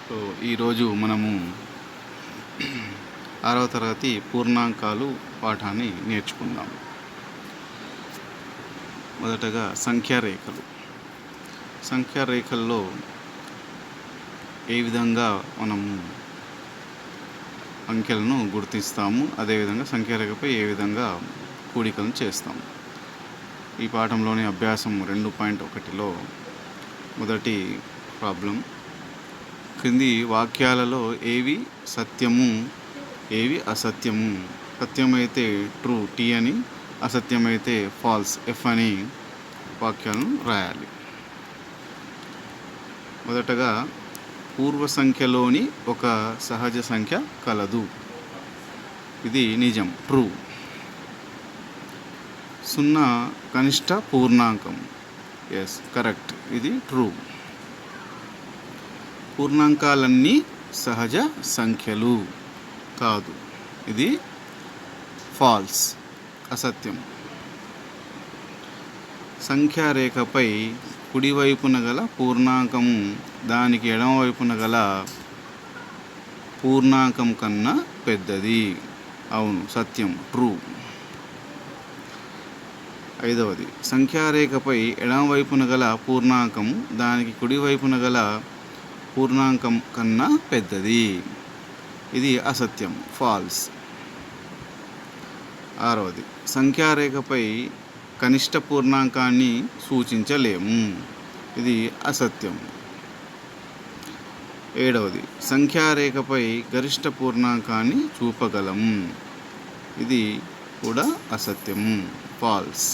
So ఈరోజు మనము 6వ తరగతి పూర్ణాంకాలు పాఠాన్ని నేర్చుకుందాం. మొదటగా సంఖ్యారేఖలు. సంఖ్యారేఖల్లో ఏ విధంగా మనము అంకెలను గుర్తిస్తాము, అదేవిధంగా సంఖ్యారేఖపై ఏ విధంగా కూడికలను చేస్తాము. ఈ పాఠంలోని అభ్యాసం 2.1లో మొదటి ప్రాబ్లం, క్రింది వాక్యాలలో ఏవి సత్యము ఏవి అసత్యము, సత్యమైతే ట్రూ టీ అని, అసత్యమైతే ఫాల్స్ ఎఫ్ అని వాక్యాలను రాయాలి. మొదటగా పూర్వ సంఖ్యలోని ఒక సహజ సంఖ్య కలదు. ఇది నిజం, ట్రూ. 0 కనిష్ట పూర్ణాంకం, ఎస్ కరెక్ట్, ఇది ట్రూ. పూర్ణాంకాలన్నీ సహజ సంఖ్యలు కాదు, ఇది ఫాల్స్, అసత్యం. సంఖ్యారేఖపై కుడివైపున గల పూర్ణాంకము దానికి ఎడమవైపున గల పూర్ణాంకం కన్నా పెద్దది. అవును, సత్యం, ట్రూ. 5వది, సంఖ్యారేఖపై ఎడమవైపున గల పూర్ణాంకం దానికి కుడివైపున గల పూర్ణాంకం కన్నా పెద్దది. ఇది అసత్యం, ఫాల్స్. 6వది, సంఖ్యారేఖపై కనిష్ట పూర్ణాంకాన్ని సూచించలేము. ఇది అసత్యం. 7వది, సంఖ్యారేఖపై గరిష్ట పూర్ణాంకాన్ని చూపగలము. ఇది కూడా అసత్యము, ఫాల్స్.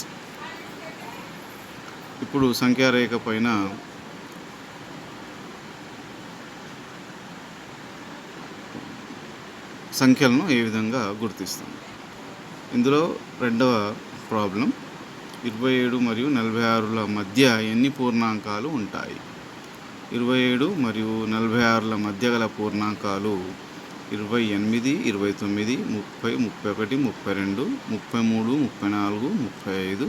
ఇప్పుడు సంఖ్యారేఖ పైన సంఖ్యలను ఏ విధంగా గుర్తిస్తాం. ఇందులో రెండవ ప్రాబ్లం, 27 మరియు 46ల మధ్య ఎన్ని పూర్ణాంకాలు ఉంటాయి? 27 మరియు 46ల మధ్య గల పూర్ణాంకాలు 28, 29, 30, 31, 32, 33, 34, 35, 36,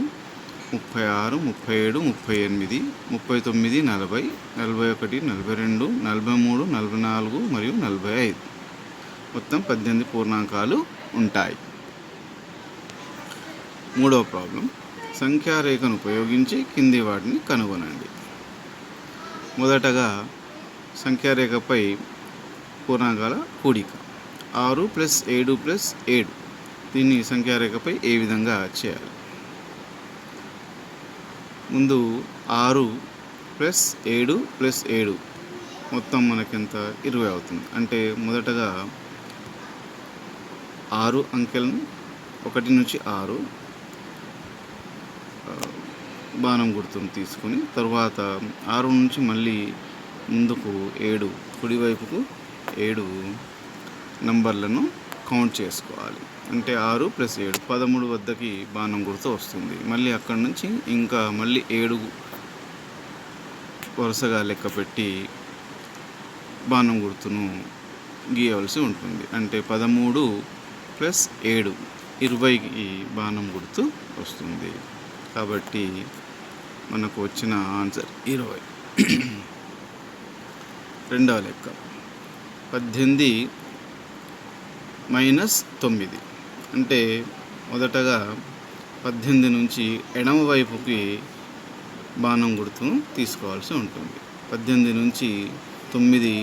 37, 38, 39, 40, 41, 42, 43, 44 మరియు 45. మొత్తం 18 పూర్ణాంకాలు ఉంటాయి. మూడవ ప్రాబ్లం, సంఖ్యారేఖను ఉపయోగించి కింది వాటిని కనుగొనండి. మొదటగా సంఖ్యారేఖపై పూర్ణాంకాల కూడిక 6 + 7 + 7. దీన్ని సంఖ్యారేఖపై ఏ విధంగా చేయాలి? ముందు 6 + 7 + 7 మొత్తం మనకెంత? 20 అవుతుంది. అంటే మొదటగా 6 అంకెలను 1 నుంచి 6 బాణం గుర్తును తీసుకొని, తర్వాత 6 నుంచి మళ్ళీ ముందుకు 7, కుడివైపుకు 7 నంబర్లను కౌంట్ చేసుకోవాలి. అంటే 6 + 7 13 వద్దకి బాణం గుర్తు వస్తుంది. మళ్ళీ అక్కడి నుంచి ఇంకా మళ్ళీ 7 వరుసగా లెక్క పెట్టి బాణం గుర్తును గీయవలసి ఉంటుంది. అంటే 13 + 7 20కి బాణం గుర్తు వస్తుంది. కాబట్టి మనకు వచ్చిన ఆన్సర్ 20. రెండవ లెక్క, 18 - 9. అంటే మొదటగా 18 నుంచి ఎడమ వైపుకి బాణం గుర్తును తీసుకోవాల్సి ఉంటుంది. 18 నుంచి 9